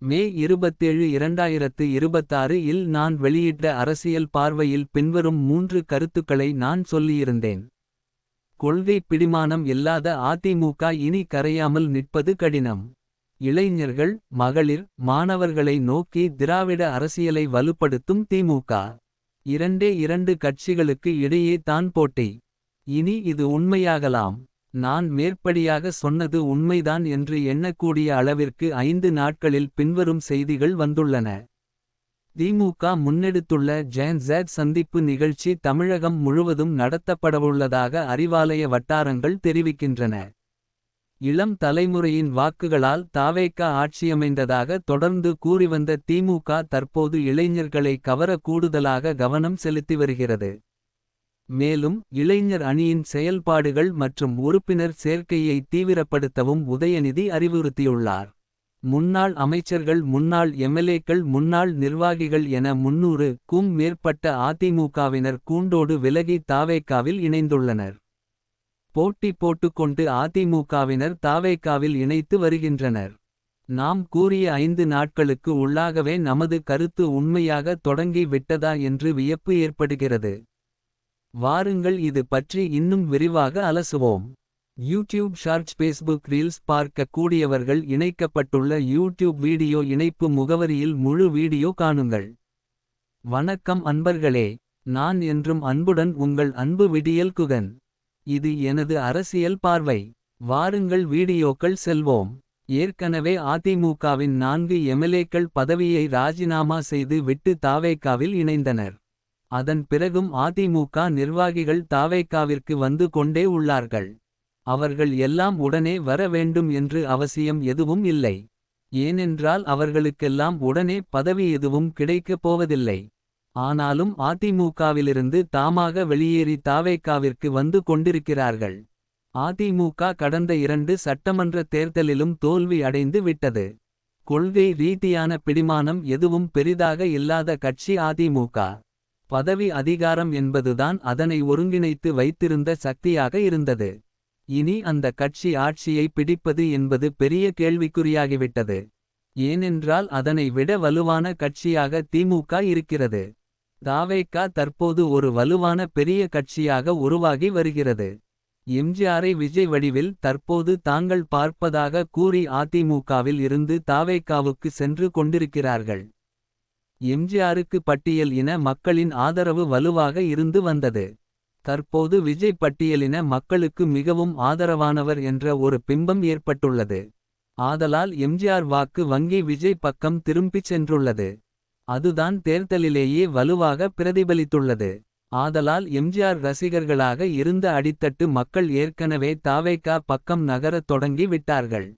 மே 27 2026 இல் நான் வெளியிட்ட அரசியல் பார்வையில் பின்வரும் 3 கருத்துக்களை நான் சொல்லியிருந்தேன். கொள்கை பிடிமானம் இல்லாத அதிமுக இனி கரையாமல் நிற்பது கடினம். இளைஞர்கள், மகளிர், மாணவர்களை நோக்கி திராவிட அரசியலை வலுப்படுத்தும் திமுக. இரண்டே இரண்டு கட்சிகளுக்கு இடையே தான் போட்டி. இனி இது உண்மையாகலாம். நான் மேற்படியாக சொன்னது உண்மைதான் என்று எண்ணக்கூடிய அளவிற்கு 5 நாட்களில் பின்வரும் செய்திகள் வந்துள்ளன. திமுக முன்னெடுத்துள்ள ஜென் Z சந்திப்பு நிகழ்ச்சி தமிழகம் முழுவதும் நடத்தப்படவுள்ளதாக அறிவாலய வட்டாரங்கள் தெரிவிக்கின்றன. இளம் தலைமுறையின் வாக்குகளால் தாவேக ஆட்சியமைந்ததாக தொடர்ந்து கூறிவந்த திமுக தற்போது இளைஞர்களை கவர கூடுதலாக கவனம் செலுத்தி வருகிறது. மேலும் இளைஞர் அணியின் செயல்பாடுகள் மற்றும் உறுப்பினர் சேர்க்கையை தீவிரப்படுத்தவும் உதயநிதி அறிவுறுத்தியுள்ளார். முன்னாள் அமைச்சர்கள், முன்னாள் எம்எல்ஏக்கள், முன்னாள் நிர்வாகிகள் என 300க்கும் மேற்பட்ட அதிமுகவினர் கூண்டோடு விலகி தாவேகாவில் இணைந்துள்ளனர். போட்டி போட்டுக்கொண்டு அதிமுகவினர் தாவேகாவில் இணைத்து வருகின்றனர். நாம் கூறிய 5 நாட்களுக்கு உள்ளாகவே நமது கருத்து உண்மையாக தொடங்கி விட்டதா என்று வியப்பு ஏற்படுகிறது. வாருங்கள் இது பற்றி இன்னும் விரிவாக அலசுவோம். யூடியூப் ஷார்ட்ஸ், ஃபேஸ்புக் ரீல்ஸ் பார்க்க கூடியவர்கள் இணைக்கப்பட்டுள்ள யூடியூப் வீடியோ இணைப்பு முகவரியில் முழு வீடியோ காணுங்கள். வணக்கம் அன்பர்களே, நான் என்றும் அன்புடன் உங்கள் அன்பு விடியல் குகன். இது எனது அரசியல் பார்வை. வாருங்கள் வீடியோக்கள் செல்வோம். ஏற்கனவே அதிமுகவின் 4 எம்எல்ஏக்கள் பதவியை ராஜினாமா செய்து விட்டு தாவேகாவில் இணைந்தனர். அதன் பிறகும் அதிமுக நிர்வாகிகள் தாவேகாவிற்கு வந்து கொண்டே உள்ளார்கள். அவர்கள் எல்லாம் உடனே வர வேண்டும் என்று அவசியம் எதுவும் இல்லை. ஏனென்றால் அவர்களுக்கெல்லாம் உடனே பதவி எதுவும் கிடைக்கப் போவதில்லை. ஆனாலும் அதிமுகவிலிருந்து தாமாக வெளியேறி தாவேகாவிற்கு வந்து கொண்டிருக்கிறார்கள். அதிமுக கடந்த 2 சட்டமன்ற தேர்தலிலும் தோல்வி அடைந்து விட்டது. கொள்கை ரீதியான பிடிமானம் எதுவும் பெரிதாக இல்லாத கட்சி அதிமுக. பதவி அதிகாரம் என்பதுதான் அதனை ஒருங்கிணைத்து வைத்திருந்த சக்தியாக இருந்தது. இனி அந்த கட்சி ஆட்சியை பிடிப்பது என்பது பெரிய கேள்விக்குறியாகிவிட்டது. ஏனென்றால் அதனை விட வலுவான கட்சியாக திமுக இருக்கிறது. தாவேகா தற்போது ஒரு வலுவான பெரிய கட்சியாக உருவாகி வருகிறது. எம்ஜிஆரை விஜய் வடிவில் தற்போது தாங்கள் பார்ப்பதாக கூறி அதிமுகவில் இருந்து தாவேகாவுக்கு சென்று கொண்டிருக்கிறார்கள். எம்ஜிஆருக்கு பட்டியல் இன மக்களின் ஆதரவு வலுவாக இருந்து வந்தது. தற்போது விஜய் பட்டியலின மக்களுக்கு மிகவும் ஆதரவானவர் என்ற ஒரு பிம்பம் ஏற்பட்டுள்ளது. ஆதலால் எம்ஜிஆர் வாக்கு வங்கி விஜய் பக்கம் திரும்பிச் சென்றுள்ளது. அதுதான் தேர்தலிலேயே வலுவாக பிரதிபலித்துள்ளது. ஆதலால் எம்ஜிஆர் ரசிகர்களாக இருந்த அடித்தட்டு மக்கள் ஏற்கனவே தாவேகா பக்கம் நகரத் தொடங்கி விட்டார்கள்.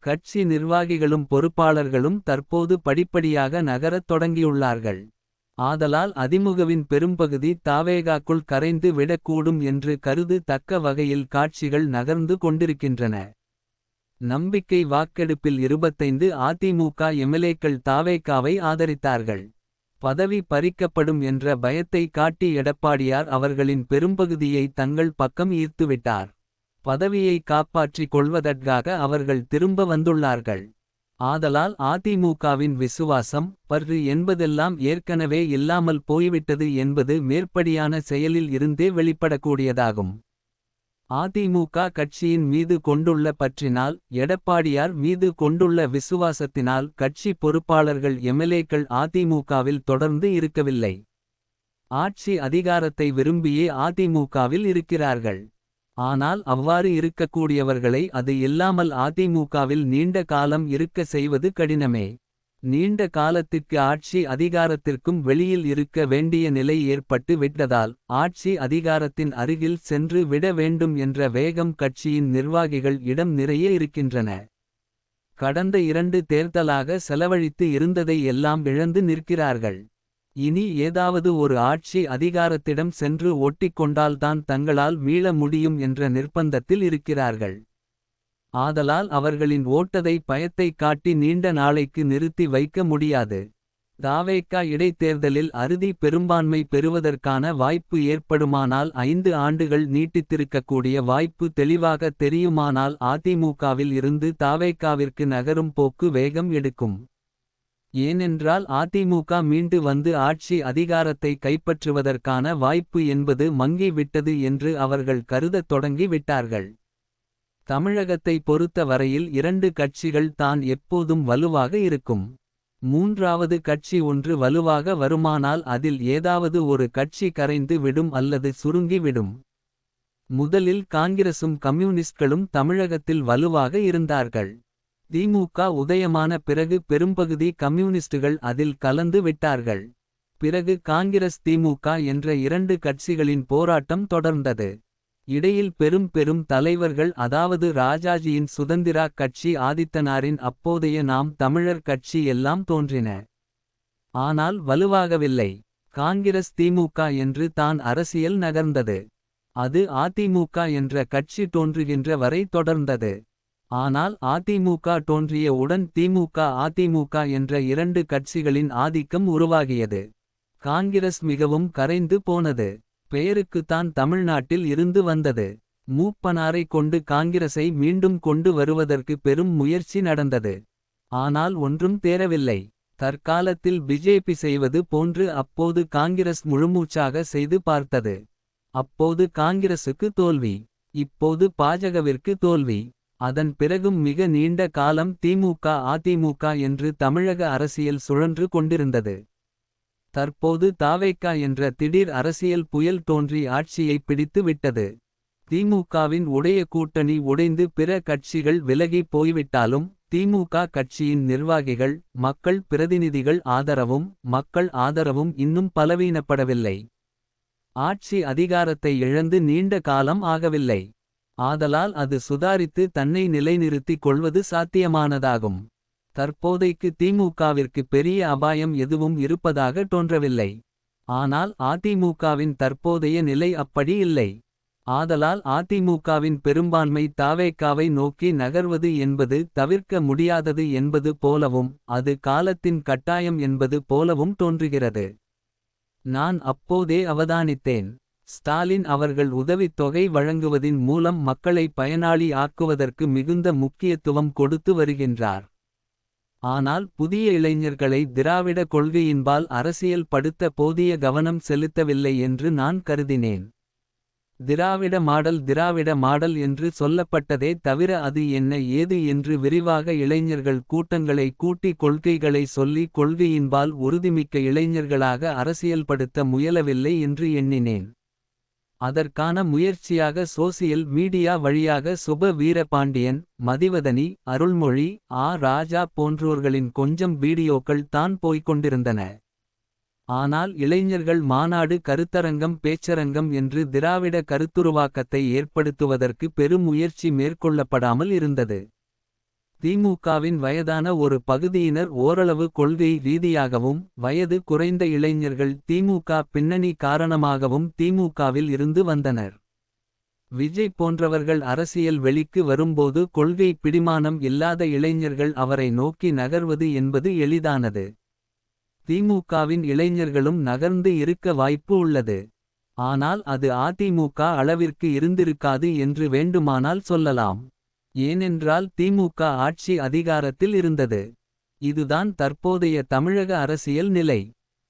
கட்சி நிர்வாகிகளும் பொறுப்பாளர்களும் தற்போது படிப்படியாக நகரத் தொடங்கியுள்ளார்கள். ஆதலால் அதிமுகவின் பெரும்பகுதி தாவேகாக்குள் கரைந்து விடக்கூடும் என்று கருது தக்க வகையில் காட்சிகள் நகர்ந்து கொண்டிருக்கின்றன. நம்பிக்கை வாக்கெடுப்பில் 25 அதிமுக எம்எல்ஏக்கள் தாவேகாவை ஆதரித்தார்கள். பதவி பறிக்கப்படும் என்ற பயத்தை காட்டி எடப்பாடியார் அவர்களின் பெரும்பகுதியை தங்கள் பக்கம் ஈர்த்துவிட்டார். பதவியை காப்பாற்றிக் கொள்வதற்காக அவர்கள் திரும்ப வந்துள்ளார்கள். ஆதலால் அதிமுகவின் விசுவாசம், பற்று என்பதெல்லாம் ஏற்கனவே இல்லாமல் போய்விட்டது என்பது மேற்படியான செயலில் இருந்தே வெளிப்படக்கூடியதாகும். அதிமுக கட்சியின் மீது கொண்டுள்ள பற்றினால், எடப்பாடியார் மீது கொண்டுள்ள விசுவாசத்தினால் கட்சி பொறுப்பாளர்கள் எம்எல்ஏக்கள் அதிமுகவில் தொடர்ந்து இருக்கவில்லை. ஆட்சி அதிகாரத்தை விரும்பியே அதிமுகவில் இருக்கிறார்கள். ஆனால் அவ்வாறு இருக்கக்கூடியவர்களை அது இல்லாமல் அதிமுகவில் நீண்ட காலம் இருக்க செய்வது கடினமே. நீண்ட காலத்திற்கு ஆட்சி அதிகாரத்திற்கும் வெளியில் இருக்க வேண்டிய நிலை ஏற்பட்டு விட்டதால் ஆட்சி அதிகாரத்தின் அருகில் சென்று விட வேண்டும் என்ற வேகம் கட்சியின் நிர்வாகிகள் இடம் நிறைய இருக்கின்றன. கடந்த 2 தேர்தலாக செலவழித்து இருந்ததை எல்லாம் இழந்து நிற்கிறார்கள். இனி ஏதாவது ஒரு ஆட்சி அதிகாரத்திடம் சென்று ஒட்டிக்கொண்டால்தான் தங்களால் மீள முடியும் என்ற நிர்பந்தத்தில் இருக்கிறார்கள். ஆதலால் அவர்களின் ஓட்டதை பயத்தை காட்டி நீண்ட நாளைக்கு நிறுத்தி வைக்க முடியாது. தாவேகா இடைத்தேர்தலில் அறுதி பெரும்பான்மை பெறுவதற்கான வாய்ப்பு ஏற்படுமானால் 5 ஆண்டுகள் நீட்டித்திருக்கக்கூடிய வாய்ப்பு தெளிவாக தெரியுமானால் அதிமுகவில் இருந்து தாவேகாவிற்கு நகரும் போக்கு வேகம் எடுக்கும். ஏனென்றால் அதிமுக மீண்டு வந்து ஆட்சி அதிகாரத்தை கைப்பற்றுவதற்கான வாய்ப்பு என்பது மங்கி விட்டது என்று அவர்கள் கருதத் தொடங்கி விட்டார்கள். தமிழகத்தை பொறுத்த வரையில் 2 கட்சிகள் தான் எப்போதும் வலுவாக இருக்கும். மூன்றாவது கட்சி ஒன்று வலுவாக வருமானால் அதில் ஏதாவது ஒரு கட்சி கரைந்து விடும் அல்லது சுருங்கி விடும். முதலில் காங்கிரசும் கம்யூனிஸ்ட்களும் தமிழகத்தில் வலுவாக இருந்தார்கள். திமுக உதயமான பிறகு பெரும்பகுதி கம்யூனிஸ்டுகள் அதில் கலந்து விட்டார்கள். பிறகு காங்கிரஸ் திமுக என்ற 2 கட்சிகளின் போராட்டம் தொடர்ந்தது. இடையில் பெரும் தலைவர்கள் அதாவது ராஜாஜியின் சுதந்திரா கட்சி ஆதித்தனாரின் அப்போதைய நாம் தமிழர் கட்சி எல்லாம் தோன்றின. ஆனால் வலுவாகவில்லை. காங்கிரஸ் திமுக என்று தான் அரசியல் நகர்ந்தது. அது அதிமுக என்ற கட்சி தோன்றுகின்ற வரை தொடர்ந்தது. ஆனால் அதிமுக தோன்றிய உடன் திமுக அதிமுக என்ற 2 கட்சிகளின் ஆதிக்கம் உருவாகியது. காங்கிரஸ் மிகவும் கரைந்து போனது. பெயருக்குத்தான் தமிழ்நாட்டில் இருந்து வந்தது. மூப்பனாரை கொண்டு காங்கிரஸை மீண்டும் கொண்டு வருவதற்கு பெரும் முயற்சி நடந்தது. ஆனால் ஒன்றும் தேரவில்லை. தற்காலத்தில் பிஜேபி செய்வது போன்று அப்போது காங்கிரஸ் முழுமூச்சாக செய்து பார்த்தது. அப்போது காங்கிரசுக்கு தோல்வி. இப்போது பாஜகவிற்கு தோல்வி. அதன் பிறகும் மிக நீண்ட காலம் திமுக அதிமுக என்று தமிழக அரசியல் சுழன்று கொண்டிருந்தது. தற்போது தாவேகா என்ற திடீர் அரசியல் புயல் தோன்றி ஆட்சியை பிடித்து விட்டது. திமுகவின் உடைய கூட்டணி உடைந்து பிற கட்சிகள் விலகி போய்விட்டாலும் திமுக கட்சியின் நிர்வாகிகள் மக்கள் பிரதிநிதிகள் ஆதரவும் மக்கள் ஆதரவும் இன்னும் பலவீனப்படவில்லை. ஆட்சி அதிகாரத்தை இழந்து நீண்ட காலம் ஆகவில்லை. ஆதலால் அது சுதாரித்து தன்னை நிலைநிறுத்திக் கொள்வது சாத்தியமானதாகும். தற்போதைக்கு திமுகவிற்கு பெரிய அபாயம் எதுவும் இருப்பதாக தோன்றவில்லை. ஆனால் அதிமுகவின் தற்போதைய நிலை அப்படி இல்லை. ஆதலால் அதிமுகவின் பெரும்பான்மை தாவேகாவை நோக்கி நகர்வது என்பது தவிர்க்க முடியாதது என்பது போலவும் அது காலத்தின் கட்டாயம் என்பது போலவும் தோன்றுகிறது. நான் அப்போதே அவதானித்தேன். ஸ்டாலின் அவர்கள் உதவித் தொகை வழங்குவதின் மூலம் மக்களை பயனாளி ஆக்குவதற்கு மிகுந்த முக்கியத்துவம் கொடுத்து வருகின்றார். ஆனால் புதிய இளைஞர்களை திராவிட கொள்கையின்பால் அரசியல் படுத்த போதிய கவனம் செலுத்தவில்லை என்று நான் கருதினேன். திராவிட மாடல் என்று சொல்லப்பட்டதே தவிர அது என்ன ஏது என்று விரிவாக இளைஞர்கள் கூட்டங்களை கூட்டி கொள்கைகளை சொல்லி கொள்கையின்பால் உறுதிமிக்க இளைஞர்களாக அரசியல்படுத்த முயலவில்லை என்று எண்ணினேன். அதற்கான முயற்சியாக சோசியல் மீடியா வழியாக சுப வீரபாண்டியன் மதிவதனி அருள்மொழி ராஜா போன்றோர்களின் கொஞ்சம் வீடியோக்கள் தான் போய்கொண்டிருந்தன. ஆனால் இளைஞர்கள் மாநாடு கருத்தரங்கம் பேச்சரங்கம் என்று திராவிட கருத்துருவாக்கத்தை ஏற்படுத்துவதற்கு பெரும் முயற்சி மேற்கொள்ளப்படாமல் இருந்தது. திமுகவின் வயதான ஒரு பகுதியினர் ஓரளவு கொள்கை ரீதியாகவும் வயது குறைந்த இளைஞர்கள் திமுக பின்னணி காரணமாகவும் திமுகவில் இருந்து வந்தனர். விஜய் போன்றவர்கள் அரசியல் வெளிக்கு வரும்போது கொள்கை பிடிமானம் இல்லாத இளைஞர்கள் அவரை நோக்கி நகர்வது என்பது எளிதானது. திமுகவின் இளைஞர்களும் நகர்ந்து இருக்க வாய்ப்பு உள்ளது. ஆனால் அது அதிமுக அளவிற்கு இருந்திருக்காது என்று வேண்டுமானால் சொல்லலாம். ஏனென்றால் திமுக ஆட்சி அதிகாரத்தில் இருந்தது. இதுதான் தற்போதைய தமிழக அரசியல் நிலை.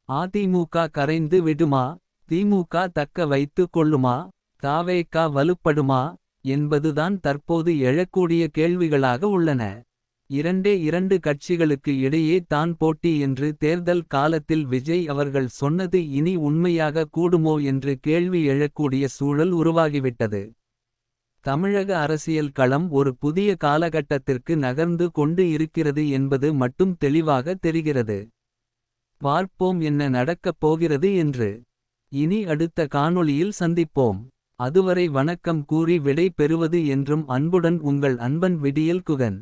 அதிமுக கரைந்து விடுமா? திமுக தக்க வைத்து கொள்ளுமா? தாவேகா வலுப்படுமா என்பதுதான் தற்போது எழக்கூடிய கேள்விகளாக உள்ளன. இரண்டு கட்சிகளுக்கு இடையே தான் போட்டி என்று தேர்தல் காலத்தில் விஜய் அவர்கள் சொன்னது இனி உண்மையாக கூடுமோ என்று கேள்வி எழக்கூடிய சூழல் உருவாகிவிட்டது. தமிழக அரசியல் களம் ஒரு புதிய காலகட்டத்திற்கு நகர்ந்து கொண்டு இருக்கிறது என்பது மட்டும் தெளிவாக தெரிகிறது. பார்ப்போம் என்ன நடக்கப் போகிறது என்று. இனி அடுத்த காணொளியில் சந்திப்போம். அதுவரை வணக்கம் கூறி விடை பெறுவது என்றும் அன்புடன் உங்கள் அன்பன் விடியல் குகன்.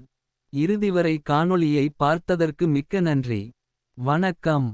இறுதிவரை காணொளியை பார்த்ததற்கு மிக்க நன்றி. வணக்கம்.